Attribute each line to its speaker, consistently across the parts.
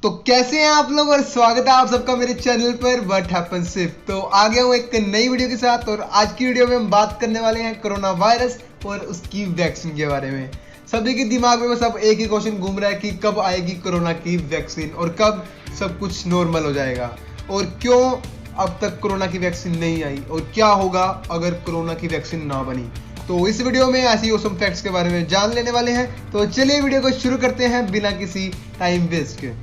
Speaker 1: तो कैसे हैं आप लोग और स्वागत है आप सबका मेरे चैनल पर व्हाट हैपेंस इफ। तो आ गया हूँ एक नई वीडियो के साथ और आज की वीडियो में हम बात करने वाले हैं कोरोना वायरस और उसकी वैक्सीन के बारे में। सभी के दिमाग में बस अब एक ही क्वेश्चन घूम रहा है कि कब आएगी कोरोना की वैक्सीन और कब सब कुछ नॉर्मल हो जाएगा, और क्यों अब तक कोरोना की वैक्सीन नहीं आई और क्या होगा अगर कोरोना की वैक्सीन ना बनी। तो इस वीडियो में ऐसी ऑसम फैक्ट्स के बारे में जान लेने वाले हैं। तो चलिए वीडियो को शुरू करते हैं बिना किसी टाइम वेस्ट के।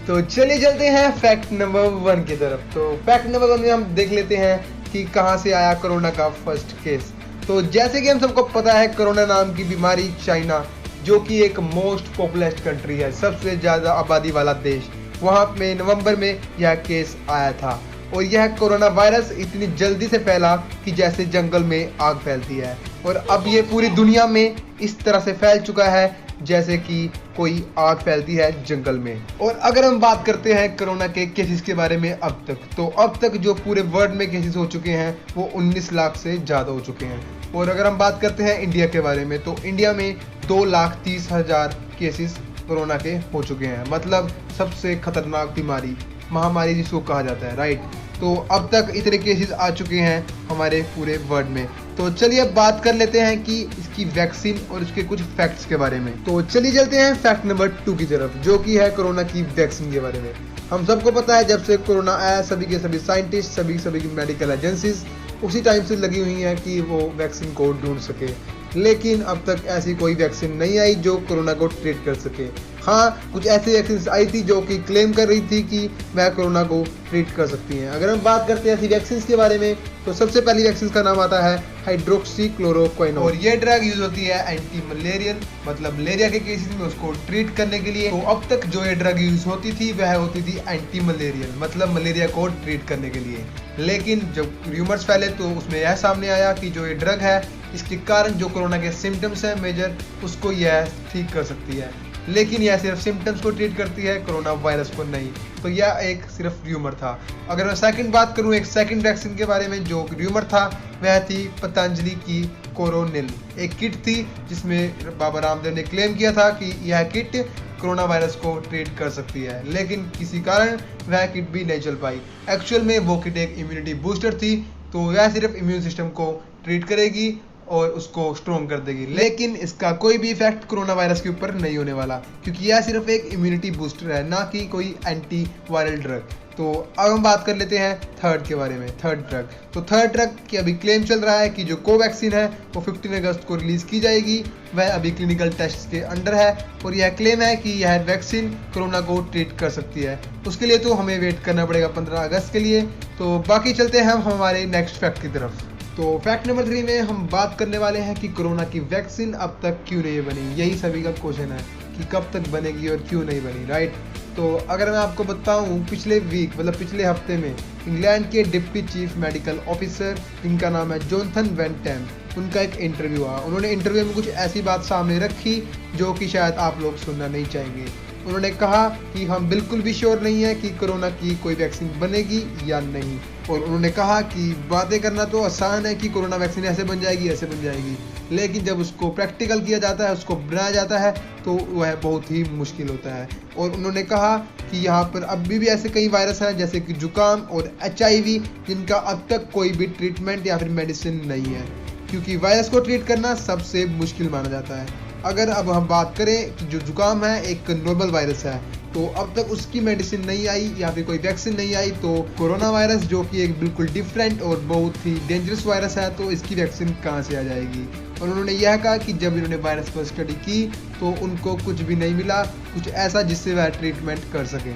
Speaker 1: तो चलिए चलते हैं फैक्ट नंबर 1 की तरफ। तो फैक्ट नंबर 1 में हम देख लेते हैं कि कहां से आया कोरोना का फर्स्ट केस। तो जैसे कि हम सबको पता है, कोरोना नाम की बीमारी चाइना, जो कि एक मोस्ट पॉपुलर कंट्री है, सबसे ज़्यादा आबादी वाला देश, वहाँ पे नवंबर में यह केस आया था। और यह कोरोना वायरस इतनी जल्दी से फैला कि जैसे जंगल में आग फैलती है, और अब ये पूरी दुनिया में इस तरह से फैल चुका है जैसे कि कोई आग फैलती है जंगल में। और अगर हम बात करते हैं कोरोना के केसेस के बारे में अब तक, तो अब तक जो पूरे वर्ल्ड में केसेस हो चुके हैं वो 19 लाख से ज़्यादा हो चुके हैं। और अगर हम बात करते हैं इंडिया के बारे में, तो इंडिया में 2,30,000 केसेस कोरोना के हो चुके हैं। मतलब सबसे खतरनाक बीमारी, महामारी जिसको कहा जाता है, राइट। तो अब तक इतने केसेस आ चुके हैं हमारे पूरे वर्ल्ड में। तो चलिए अब बात कर लेते हैं कि इसकी वैक्सीन और उसके कुछ फैक्ट्स के बारे में। तो चलिए चलते हैं फैक्ट नंबर 2 की तरफ, जो कि है कोरोना की वैक्सीन के बारे में। हम सबको पता है जब से कोरोना आया, सभी के सभी साइंटिस्ट, सभी की मेडिकल एजेंसीज उसी टाइम से लगी हुई हैं कि वो वैक्सीन को ढूंढ सके, लेकिन अब तक ऐसी कोई वैक्सीन नहीं आई जो कोरोना को ट्रीट कर सके। हाँ, कुछ ऐसी वैक्सीन आई थी जो कि क्लेम कर रही थी कि वह कोरोना को ट्रीट कर सकती हैं। अगर हम बात करते हैं ऐसी वैक्सीन के बारे में, तो सबसे पहली वैक्सीन का नाम आता है हाइड्रोक्सीक्लोरोक्विनोन, और ये ड्रग यूज होती है एंटी मलेरियल, मतलब मलेरिया के केसेस में उसको ट्रीट करने के लिए। तो अब तक जो ये ड्रग यूज होती थी वह होती थी एंटी मलेरियल, मतलब मलेरिया को ट्रीट करने के लिए। लेकिन जब र्यूमर्स फैले तो उसमें यह सामने आया कि जो ये ड्रग है, इसके कारण जो कोरोना के सिम्टम्स हैं मेजर, उसको यह ठीक कर सकती है। लेकिन यह सिर्फ सिम्टम्स को ट्रीट करती है, कोरोना वायरस को नहीं। तो यह एक सिर्फ र्यूमर था। अगर मैं सेकंड बात करूं, एक सेकंड वैक्सीन के बारे में जो र्यूमर था, वह थी पतंजलि की कोरोनिल। एक किट थी जिसमें बाबा रामदेव ने क्लेम किया था कि यह किट कोरोना वायरस को ट्रीट कर सकती है, लेकिन किसी कारण वह किट भी नहीं चल पाई। एक्चुअल में वो किट एक इम्यूनिटी बूस्टर थी, तो वह सिर्फ इम्यून सिस्टम को ट्रीट करेगी और उसको स्ट्रॉन्ग कर देगी, लेकिन इसका कोई भी इफेक्ट कोरोना वायरस के ऊपर नहीं होने वाला, क्योंकि यह सिर्फ एक इम्यूनिटी बूस्टर है, ना कि कोई एंटी वायरल ड्रग। तो अब हम बात कर लेते हैं थर्ड के बारे में, थर्ड ड्रग। तो थर्ड ड्रग की अभी क्लेम चल रहा है कि जो कोवैक्सीन है वो 15 अगस्त को रिलीज की जाएगी। वह अभी क्लिनिकल टेस्ट के अंडर है और यह क्लेम है कि यह वैक्सीन कोरोना को ट्रीट कर सकती है। उसके लिए तो हमें वेट करना पड़ेगा 15 अगस्त के लिए। तो बाकी चलते हैं हम हमारे नेक्स्ट फैक्ट की तरफ। तो फैक्ट नंबर 3 में हम बात करने वाले हैं कि कोरोना की वैक्सीन अब तक क्यों नहीं बनी। यही सभी का क्वेश्चन है कि कब तक बनेगी और क्यों नहीं बनी, राइट। तो अगर मैं आपको बताऊं, पिछले वीक मतलब पिछले हफ्ते में इंग्लैंड के डिप्टी चीफ मेडिकल ऑफिसर, जिनका नाम है जोनाथन वैन टैम, उनका एक इंटरव्यू हुआ। उन्होंने इंटरव्यू में कुछ ऐसी बात सामने रखी जो कि शायद आप लोग सुनना नहीं चाहेंगे। उन्होंने कहा कि हम बिल्कुल भी श्योर नहीं है कि कोरोना की कोई वैक्सीन बनेगी या नहीं। और उन्होंने कहा कि बातें करना तो आसान है कि कोरोना वैक्सीन ऐसे बन जाएगी, ऐसे बन जाएगी, लेकिन जब उसको प्रैक्टिकल किया जाता है, उसको बनाया जाता है, तो वह बहुत ही मुश्किल होता है। और उन्होंने कहा कि यहाँ पर अभी भी ऐसे कई वायरस हैं जैसे कि जुकाम और HIV, जिनका अब तक कोई भी ट्रीटमेंट या फिर मेडिसिन नहीं है, क्योंकि वायरस को ट्रीट करना सबसे मुश्किल माना जाता है। अगर अब हम बात करें कि जो जुकाम है एक नॉर्मल वायरस है, तो अब तक उसकी मेडिसिन नहीं आई या फिर कोई वैक्सीन नहीं आई। तो कोरोना वायरस, जो कि एक बिल्कुल डिफरेंट और बहुत ही डेंजरस वायरस है, तो इसकी वैक्सीन कहाँ से आ जाएगी। और उन्होंने यह कहा कि जब इन्होंने वायरस पर स्टडी की तो उनको कुछ भी नहीं मिला, कुछ ऐसा जिससे वह ट्रीटमेंट कर सके।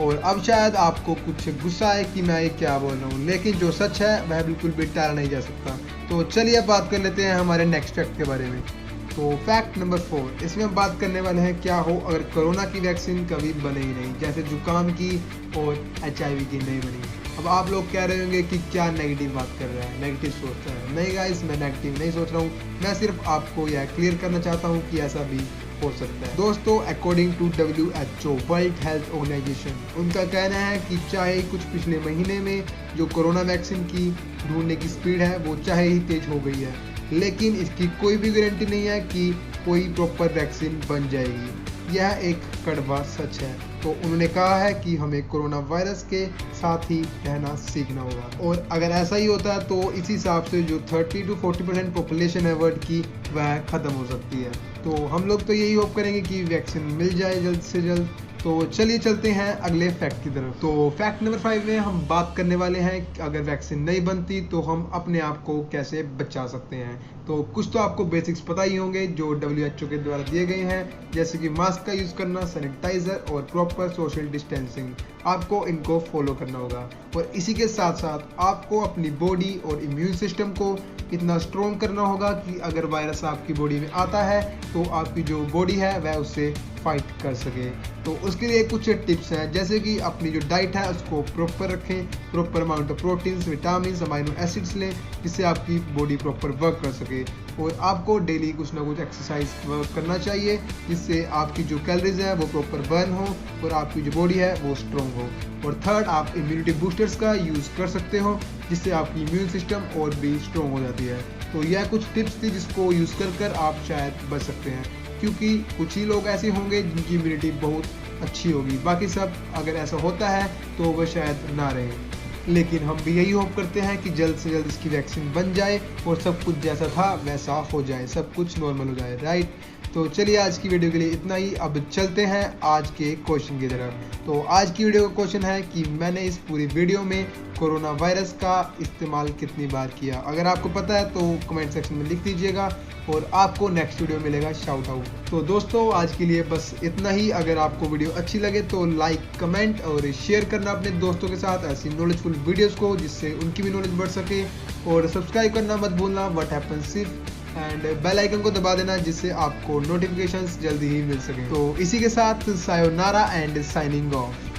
Speaker 1: और अब शायद आपको कुछ गुस्सा है कि मैं ये क्या बोल रहा हूँ, लेकिन जो सच है वह बिल्कुल भी टाला नहीं जा सकता। तो चलिए अब बात कर लेते हैं हमारे नेक्स्ट फैक्ट के बारे में। तो फैक्ट नंबर 4, इसमें हम बात करने वाले हैं क्या हो अगर कोरोना की वैक्सीन कभी बने ही नहीं, जैसे जुकाम की और HIV की नहीं बनी। अब आप लोग कह रहे होंगे कि क्या नेगेटिव बात कर रहा है, नेगेटिव सोच रहा है। नहीं गाइस, मैं नेगेटिव नहीं सोच रहा हूँ, मैं सिर्फ आपको यह क्लियर करना चाहता हूँ कि ऐसा भी हो सकता है। दोस्तों, according to WHO, World Health Organization, उनका कहना है कि चाहे कुछ पिछले महीने में जो कोरोना वैक्सीन की ढूंढने की स्पीड है वो चाहे ही तेज हो गई है, लेकिन इसकी कोई भी गारंटी नहीं है कि कोई प्रॉपर वैक्सीन बन जाएगी। यह एक कड़वा सच है। तो उन्होंने कहा है कि हमें कोरोना वायरस के साथ ही रहना सीखना होगा, और अगर ऐसा ही होता है तो इसी हिसाब से जो 30 to 40% पॉपुलेशन है वर्ल्ड की, वह ख़त्म हो सकती है। तो हम लोग तो यही होप करेंगे कि वैक्सीन मिल जाए जल्द से जल्द। तो चलिए चलते हैं अगले फैक्ट की तरफ। तो फैक्ट नंबर 5 में हम बात करने वाले हैं कि अगर वैक्सीन नहीं बनती तो हम अपने आप को कैसे बचा सकते हैं। तो कुछ तो आपको बेसिक्स पता ही होंगे जो WHO के द्वारा दिए गए हैं, जैसे कि मास्क का यूज़ करना, सैनिटाइजर और प्रॉपर सोशल डिस्टेंसिंग। आपको इनको फॉलो करना होगा, और इसी के साथ साथ आपको अपनी बॉडी और इम्यून सिस्टम को इतना स्ट्रॉन्ग करना होगा कि अगर वायरस आपकी बॉडी में आता है तो आपकी जो बॉडी है वह उससे फाइट कर सके। तो उसके लिए कुछ टिप्स हैं, जैसे कि अपनी जो डाइट है उसको प्रॉपर रखें, proper amount of proteins, vitamin, amino acids लें, जिससे आपकी बॉडी प्रॉपर वर्क कर सके। और आपको डेली कुछ ना कुछ एक्सरसाइज वर्क करना चाहिए, जिससे आपकी जो कैलोरीज है वो प्रॉपर बर्न हो और आपकी जो बॉडी है वो स्ट्रॉन्ग हो। और थर्ड, आप इम्यूनिटी बूस्टर्स का यूज़ कर सकते हो, जिससे आपकी इम्यून सिस्टम और भी स्ट्रॉन्ग हो जाती है। तो यह कुछ टिप्स थी जिसको यूज़ कर आप शायद बच सकते हैं, क्योंकि कुछ ही लोग ऐसे होंगे जिनकी इम्यूनिटी बहुत अच्छी होगी, बाकी सब अगर ऐसा होता है तो वह शायद ना रहे। लेकिन हम भी यही होप करते हैं कि जल्द से जल्द इसकी वैक्सीन बन जाए और सब कुछ जैसा था वैसा हो जाए, सब कुछ नॉर्मल हो जाए, राइट। तो चलिए आज की वीडियो के लिए इतना ही। अब चलते हैं आज के क्वेश्चन की तरफ। तो आज की वीडियो का क्वेश्चन है कि मैंने इस पूरी वीडियो में कोरोना वायरस का इस्तेमाल कितनी बार किया। अगर आपको पता है तो कमेंट सेक्शन में लिख दीजिएगा और आपको नेक्स्ट वीडियो मिलेगा शाउट आउट। तो दोस्तों आज के लिए बस इतना ही। अगर आपको वीडियो अच्छी लगे तो लाइक, कमेंट और शेयर करना अपने दोस्तों के साथ ऐसी नॉलेजफुल वीडियोस को, जिससे उनकी भी नॉलेज बढ़ सके। और सब्सक्राइब करना मत भूलना, what happens if, and bell icon को दबा देना, जिससे आपको नोटिफिकेशंस जल्दी ही मिल सके। तो इसी के साथ सायोनारा एंड साइनिंग ऑफ।